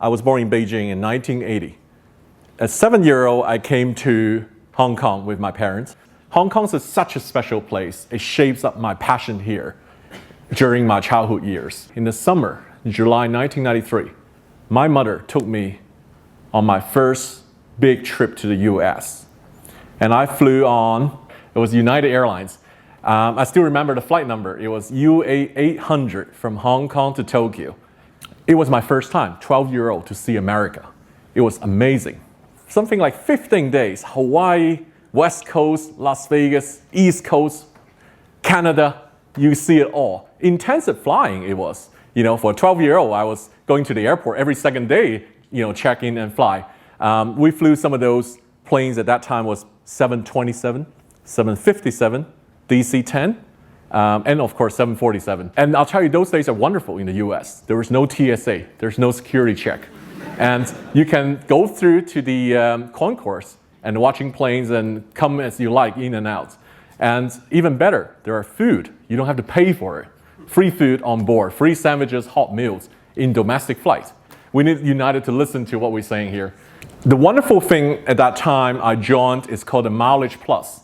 I was born in Beijing in 1980. As a 7-year-old, I came to Hong Kong with my parents. Hong Kong is such a special place. It shapes up my passion here during my childhood years. In the summer, July 1993, my mother took me on my first big trip to the US. And I flew on, it was United Airlines. I still remember the flight number. It was UA800 from Hong Kong to Tokyo. It was my first time, 12-year-old, to see America. It was amazing. Something like 15 days, Hawaii, West Coast, Las Vegas, East Coast, Canada, you see it all. Intensive flying it was. For a 12-year-old, I was going to the airport every second day, check in and fly. We flew some of those planes at that time was 727, 757, DC-10, and of course 747. And I'll tell you, those days are wonderful in the US. There was no TSA, there's no security check. And you can go through to the concourse and watching planes and come as you like, in and out. And even better, there are food. You don't have to pay for it. Free food on board, free sandwiches, hot meals in domestic flights. We need United to listen to what we're saying here. The wonderful thing at that time I joined is called the Mileage Plus.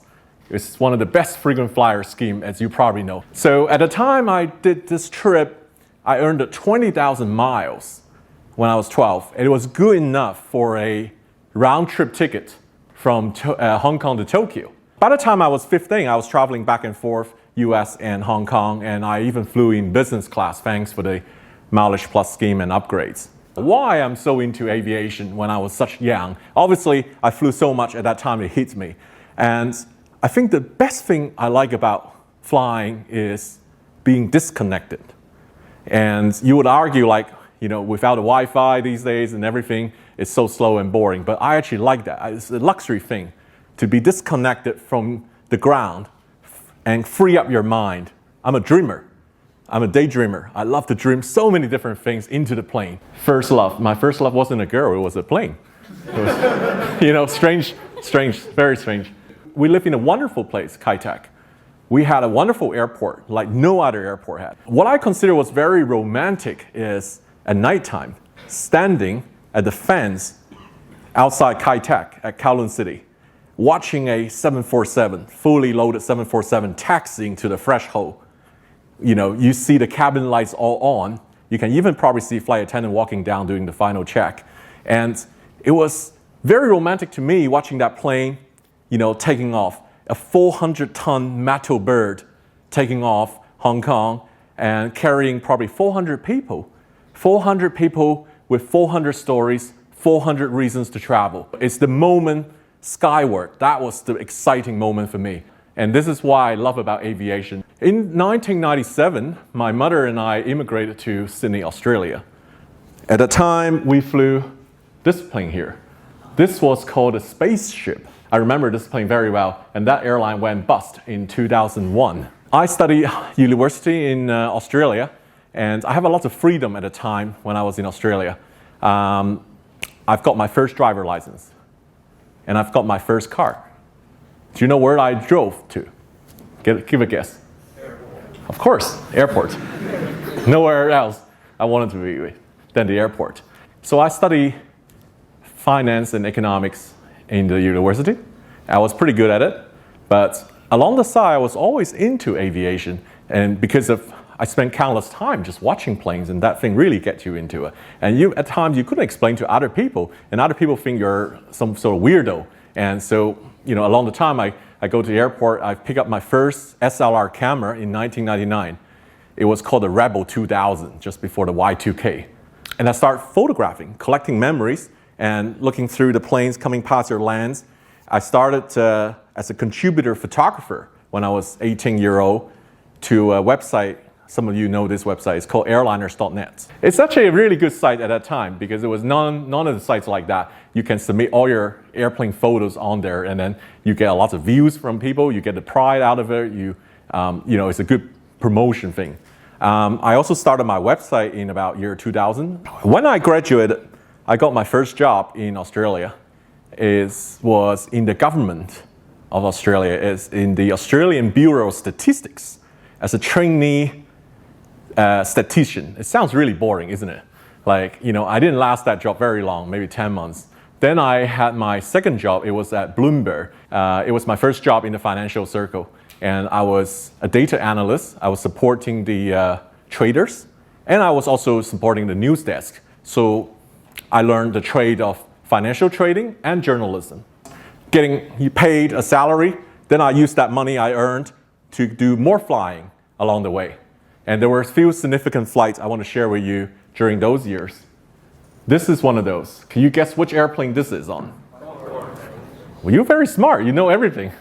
It's one of the best frequent flyer scheme, as you probably know. So at the time I did this trip, I earned 20,000 miles when I was 12. And it was good enough for a round trip ticket from Hong Kong to Tokyo. By the time I was 15, I was traveling back and forth, US and Hong Kong, and I even flew in business class thanks for the Mileage Plus scheme and upgrades. Why I'm so into aviation when I was such young? Obviously, I flew so much at that time it hit me. And I think the best thing I like about flying is being disconnected. And you would argue without the Wi-Fi these days and everything, it's so slow and boring. But I actually like that. It's a luxury thing to be disconnected from the ground and free up your mind. I'm a dreamer. I'm a daydreamer. I love to dream so many different things into the plane. First love. My first love wasn't a girl, it was a plane. It was, strange, very strange. We live in a wonderful place, Kai Tak. We had a wonderful airport like no other airport had. What I consider was very romantic is at nighttime, standing at the fence outside Kai Tak at Kowloon City, watching a 747, fully loaded 747 taxiing to the threshold. You see the cabin lights all on. You can even probably see flight attendant walking down doing the final check. And it was very romantic to me watching that plane, taking off. A 400-ton metal bird taking off Hong Kong and carrying probably 400 people. 400 people with 400 stories, 400 reasons to travel. It's the moment skyward. That was the exciting moment for me. And this is why I love about aviation. In 1997, my mother and I immigrated to Sydney, Australia. At the time, we flew this plane here. This was called a spaceship. I remember this plane very well, and that airline went bust in 2001. I studied university in Australia, and I have a lot of freedom at the time when I was in Australia. I've got my first driver license, and I've got my first car. Do you know where I drove to? Give a guess. Airport. Of course, airport. Nowhere else I wanted to be than the airport. So I studied finance and economics in the university. I was pretty good at it, but along the side, I was always into aviation, and because I spent countless time just watching planes, and that thing really gets you into it. And at times you couldn't explain to other people, and other people think you're some sort of weirdo. And so, along the time I go to the airport, I pick up my first SLR camera in 1999. It was called the Rebel 2000, just before the Y2K. And I start photographing, collecting memories, and looking through the planes coming past their lands. I started as a contributor photographer when I was 18-year-old to a website. Some of you know this website. It's called airliners.net. It's actually a really good site at that time because there was none of the sites like that. You can submit all your airplane photos on there, and then you get a lot of views from people. You get the pride out of it. It's a good promotion thing. I also started my website in about year 2000. When I graduated, I got my first job in Australia. It was in the government of Australia. It's in the Australian Bureau of Statistics as a trainee statistician. It sounds really boring, isn't it? Like, I didn't last that job very long, maybe 10 months. Then I had my second job. It was at Bloomberg. It was my first job in the financial circle. And I was a data analyst. I was supporting the traders. And I was also supporting the news desk. So I learned the trade of financial trading and journalism. Getting paid a salary, then I used that money I earned to do more flying along the way. And there were a few significant flights I want to share with you during those years. This is one of those. Can you guess which airplane this is on? Well, you're very smart. You know everything.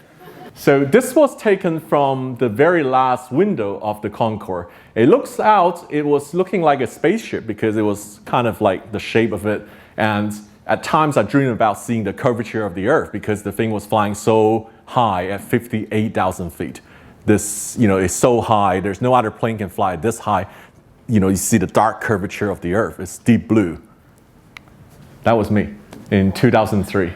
So this was taken from the very last window of the Concorde. It was looking like a spaceship because it was kind of like the shape of it. And at times I dreamed about seeing the curvature of the Earth because the thing was flying so high at 58,000 feet. This, is so high. There's no other plane can fly this high. You see the dark curvature of the Earth. It's deep blue. That was me in 2003. And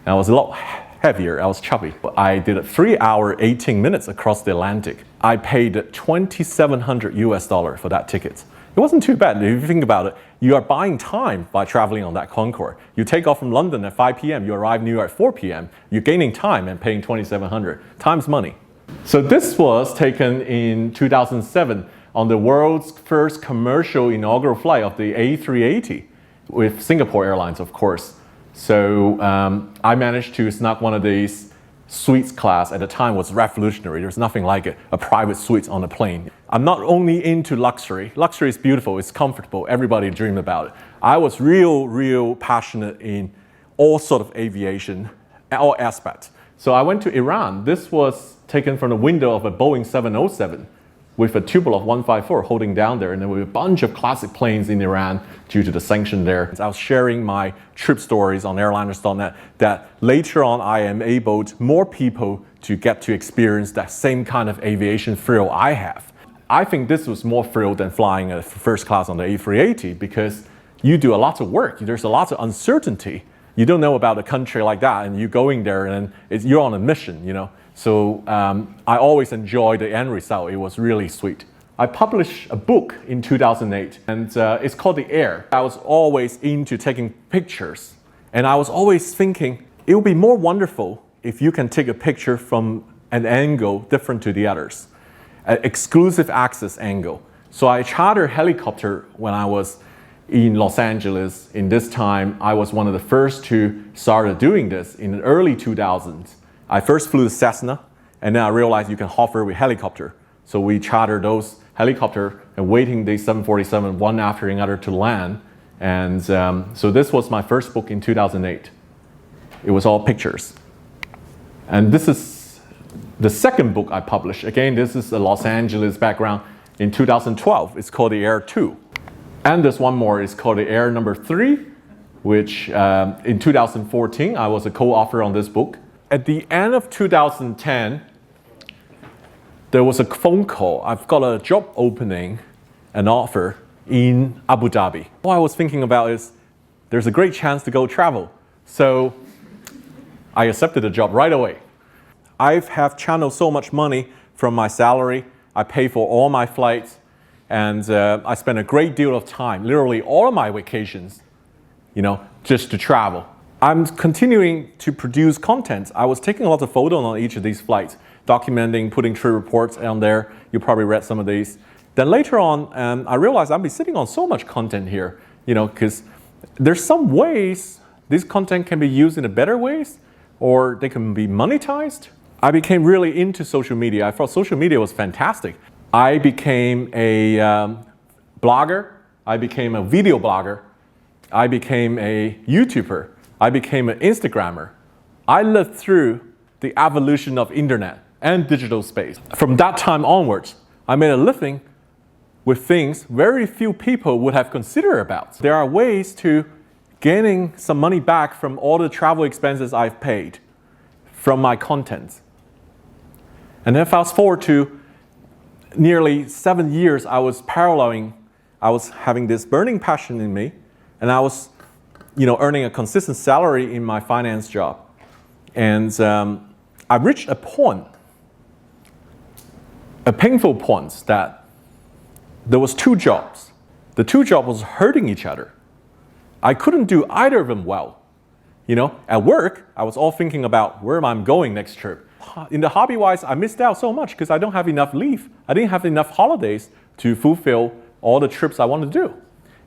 I was a lot heavier. I was chubby. But I did a 3 hour, 18 minutes across the Atlantic. I paid $2,700 for that ticket. It wasn't too bad. If you think about it, you are buying time by traveling on that Concorde. You take off from London at 5 p.m., you arrive in New York at 4 p.m., you're gaining time and paying $2,700. Time's money. So this was taken in 2007 on the world's first commercial inaugural flight of the A380 with Singapore Airlines, of course. So I managed to snag one of these suites class. At the time was revolutionary. There's nothing like it, a private suite on a plane. I'm not only into luxury. Luxury is beautiful, it's comfortable, everybody dreams about it. I was real passionate in all sort of aviation, all aspects. So I went to Iran. This was taken from the window of a Boeing 707 with a Tupolev 154 holding down there, and there were a bunch of classic planes in Iran due to the sanction there. I was sharing my trip stories on airliners.net that later on I enabled more people to get to experience that same kind of aviation thrill I have. I think this was more thrill than flying a first class on the A380 because you do a lot of work. There's a lot of uncertainty. You don't know about a country like that, and you're going there and you're on a mission, So I always enjoy the end result. It was really sweet. I published a book in 2008, and it's called The Air. I was always into taking pictures, and I was always thinking it would be more wonderful if you can take a picture from an angle different to the others, an exclusive access angle. So I chartered a helicopter when I was in Los Angeles. In this time, I was one of the first to start doing this in the early 2000s. I first flew the Cessna, and then I realized you can hover with helicopter. So we chartered those helicopter and waiting the 747 one after another to land. And so this was my first book in 2008. It was all pictures. And this is the second book I published. Again, this is a Los Angeles background in 2012. It's called The Air 2. And there's one more, it's called The Air number 3, which in 2014, I was a co-author on this book. At the end of 2010, there was a phone call. I've got a job opening, an offer in Abu Dhabi. What I was thinking about is there's a great chance to go travel. So I accepted the job right away. I have channeled so much money from my salary. I pay for all my flights. And I spent a great deal of time, literally all of my vacations, just to travel. I'm continuing to produce content. I was taking a lot of photos on each of these flights, documenting, putting trip reports on there. You probably read some of these. Then later on, I realized I'd be sitting on so much content here, because there's some ways this content can be used in a better ways, or they can be monetized. I became really into social media. I thought social media was fantastic. I became a blogger, I became a video blogger, I became a YouTuber, I became an Instagrammer. I lived through the evolution of internet and digital space. From that time onwards, I made a living with things very few people would have considered about. There are ways to gaining some money back from all the travel expenses I've paid from my content. And then fast forward to nearly 7 years, I was having this burning passion in me, and I was, earning a consistent salary in my finance job. And I reached a painful point that there was two jobs. The two jobs was hurting each other. I couldn't do either of them well. You know, at work, I was all thinking about where am I going next trip. In the hobby-wise, I missed out so much because I don't have enough leave. I didn't have enough holidays to fulfill all the trips I wanted to do.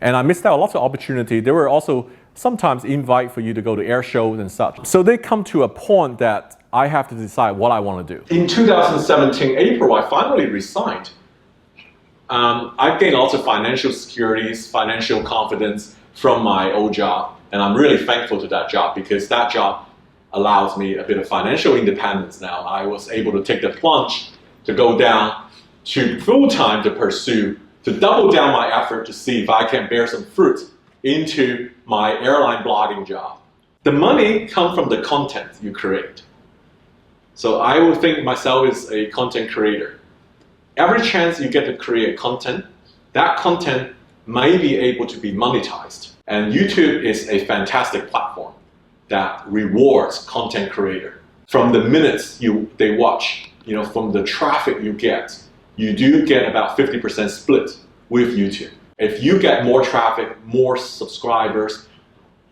And I missed out lots of opportunity. There were also sometimes invite for you to go to air shows and such. So they come to a point that I have to decide what I want to do. In 2017, April, I finally resigned. I've gained lots of financial securities, financial confidence from my old job. And I'm really thankful to that job because that job allows me a bit of financial independence now. I was able to take the plunge to go down to full-time to pursue, to double down my effort to see if I can bear some fruit into my airline blogging job. The money comes from the content you create. So I would think myself as a content creator. Every chance you get to create content, that content may be able to be monetized. And YouTube is a fantastic platform that rewards content creator. From the minutes they watch, you know, from the traffic you get, you do get about 50% split with YouTube. If you get more traffic, more subscribers,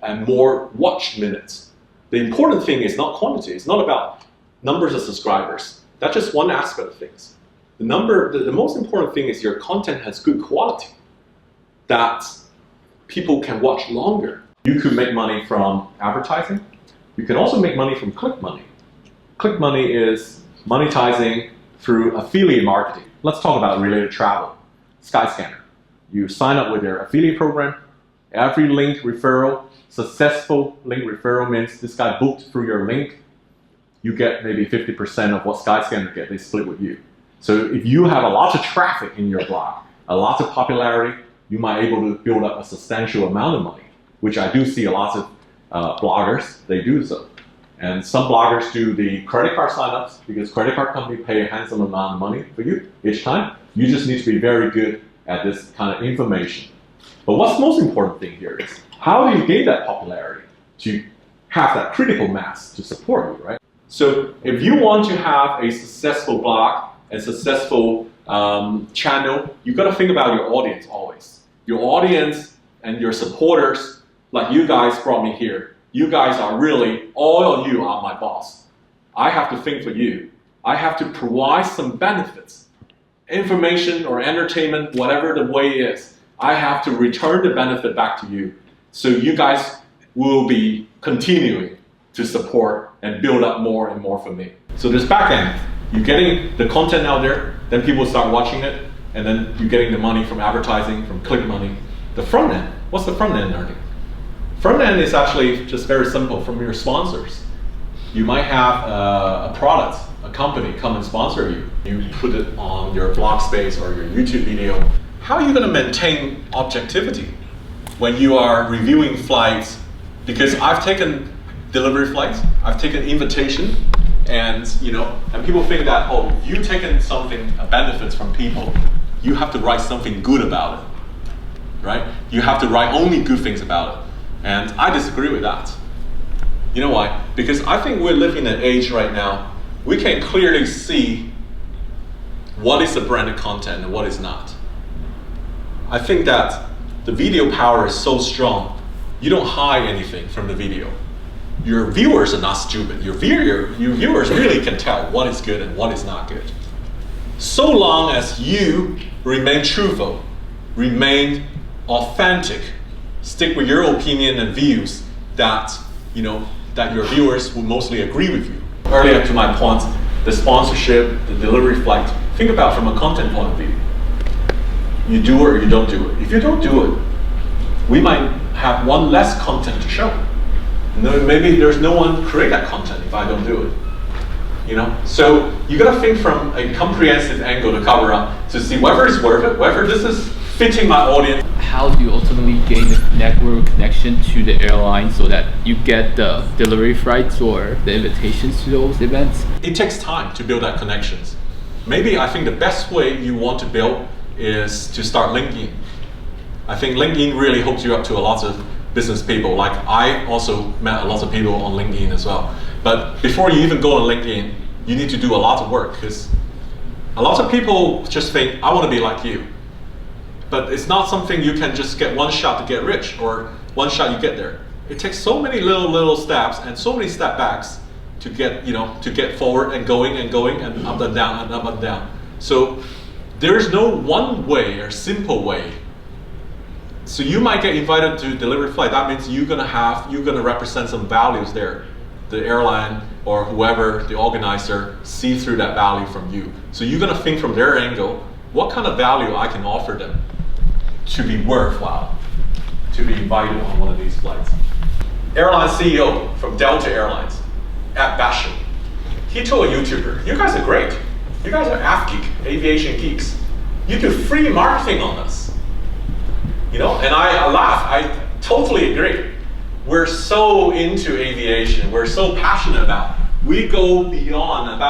and more watch minutes, the important thing is not quantity. It's not about numbers of subscribers. That's just one aspect of things. The most important thing is your content has good quality, that people can watch longer. You could make money from advertising. You can also make money from click money. Click money is monetizing through affiliate marketing. Let's talk about related travel. Skyscanner. You sign up with their affiliate program. Every link referral, successful link referral means this guy booked through your link. You get maybe 50% of what Skyscanner get, they split with you. So if you have a lot of traffic in your blog, a lot of popularity, you might be able to build up a substantial amount of money, which I do see a lot of bloggers, they do so. And some bloggers do the credit card signups because credit card company pay a handsome amount of money for you each time. You just need to be very good at this kind of information. But what's the most important thing here is how do you gain that popularity to have that critical mass to support you, right? So if you want to have a successful blog, a successful channel, you've got to think about your audience always. Your audience and your supporters, like you guys brought me here, you guys are really, all of you are my boss. I have to think for you. I have to provide some benefits, information or entertainment, whatever the way is. I have to return the benefit back to you. So you guys will be continuing to support and build up more and more for me. So this back end, you're getting the content out there, then people start watching it, and then you're getting the money from advertising, from click money. The front end, what's the front end earning? Front end is actually just very simple from your sponsors. You might have a product, a company come and sponsor you. You put it on your blog space or your YouTube video. How are you going to maintain objectivity when you are reviewing flights? Because I've taken delivery flights, I've taken invitation, and people think that, oh, you've taken something, benefits from people, you have to write something good about it, right? You have to write only good things about it. And I disagree with that. You know why? Because I think we're living in an age right now, we can clearly see what is the branded content and what is not. I think that the video power is so strong, you don't hide anything from the video. Your viewers are not stupid. Your viewers really can tell what is good and what is not good. So long as you remain truthful, remain authentic, stick with your opinion and views that that your viewers will mostly agree with you. Earlier to my point, the sponsorship, the delivery flight, think about from a content point of view. You do it or you don't do it. If you don't do it, we might have one less content to show. Maybe there's no one create that content if I don't do it. So you gotta think from a comprehensive angle to cover up to see whether it's worth it, whether this is fitting my audience. How do you ultimately gain the network connection to the airline so that you get the delivery flights or the invitations to those events? It takes time to build that connections. Maybe I think the best way you want to build is to start LinkedIn. I think LinkedIn really hooks you up to a lot of business people. Like I also met a lot of people on LinkedIn as well. But before you even go on LinkedIn, you need to do a lot of work because a lot of people just think, I want to be like you. But it's not something you can just get one shot to get rich or one shot you get there. It takes so many little steps and so many step backs to get, to get forward and going and up and down and up and down. So there's no one way or simple way. So you might get invited to deliver flight. That means you're gonna represent some values there. The airline or whoever, the organizer, see through that value from you. So you're gonna think from their angle, what kind of value I can offer them to be worthwhile, to be invited on one of these flights. Airline CEO from Delta Airlines, at Basham, he told a YouTuber, you guys are great. You guys are aviation geeks. You do free marketing on us. And I laugh, I totally agree. We're so into aviation, we're so passionate about. We go beyond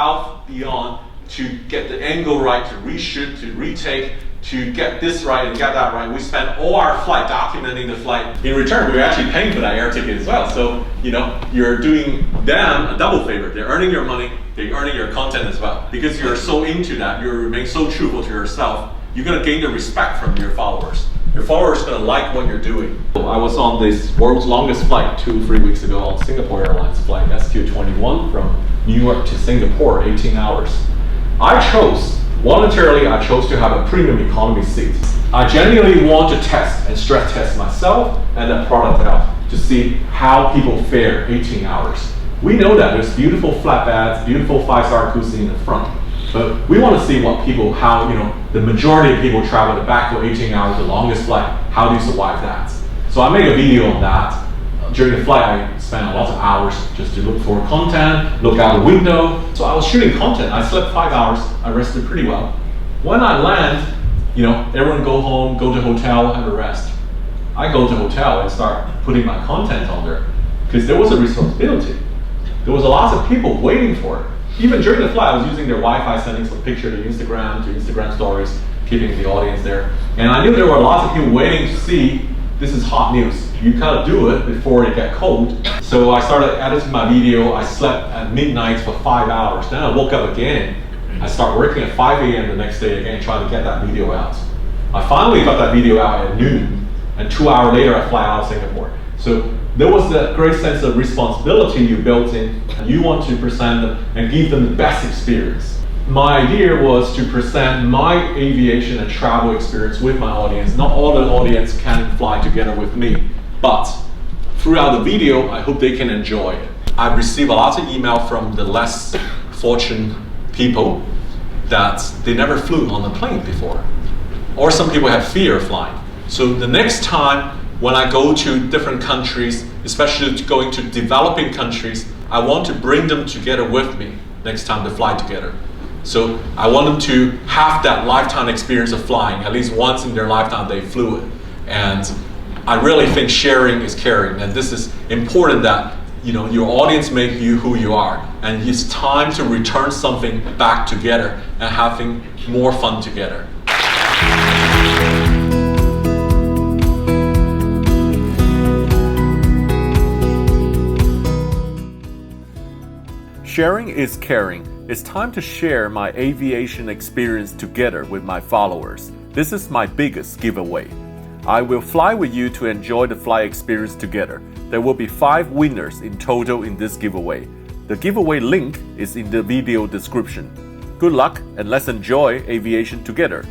to get the angle right, to reshoot, to retake, to get this right and get that right. We spend all our flight documenting the flight. In return, we're actually paying for that air ticket as well. So, you're doing them a double favor. They're earning your money, they're earning your content as well. Because you're so into that, you remain so truthful to yourself, you're gonna gain the respect from your followers. Your followers are gonna like what you're doing. I was on this world's longest flight 2-3 weeks ago on Singapore Airlines flight, SQ21 from New York to Singapore, 18 hours. Voluntarily, I chose to have a premium economy seat. I genuinely want to test and stress test myself and the product out to see how people fare 18 hours. We know that there's beautiful flatbeds, beautiful 5-star cuisine in the front, but we want to see how the majority of people travel the back for 18 hours, the longest flight. How do you survive that? So I made a video on that. During the flight, I spent a lot of hours just to look for content, look out the window. So I was shooting content. I slept 5 hours. I rested pretty well. When I land, everyone go home, go to hotel, have a rest. I go to hotel and start putting my content on there because there was a responsibility. There was a lot of people waiting for it. Even during the flight, I was using their Wi-Fi, sending some picture to Instagram stories, keeping the audience there. And I knew there were lots of people waiting to see this is hot news. You gotta do it before it get cold. So I started editing my video. I slept at midnight for 5 hours. Then I woke up again. I started working at 5 a.m. the next day again, trying to get that video out. I finally got that video out at noon, and 2 hours later I fly out of Singapore. So there was that great sense of responsibility you built in. You want to present them and give them the best experience. My idea was to present my aviation and travel experience with my audience. Not all the audience can fly together with me, but throughout the video, I hope they can enjoy it. I've received a lot of email from the less fortunate people that they never flew on a plane before. Or some people have fear of flying. So the next time when I go to different countries, especially going to developing countries, I want to bring them together with me next time to fly together. So I want them to have that lifetime experience of flying. At least once in their lifetime they flew it. And I really think sharing is caring. And this is important that your audience make you who you are. And it's time to return something back together and having more fun together. Sharing is caring. It's time to share my aviation experience together with my followers. This is my biggest giveaway. I will fly with you to enjoy the flight experience together. There will be 5 winners in total in this giveaway. The giveaway link is in the video description. Good luck and let's enjoy aviation together.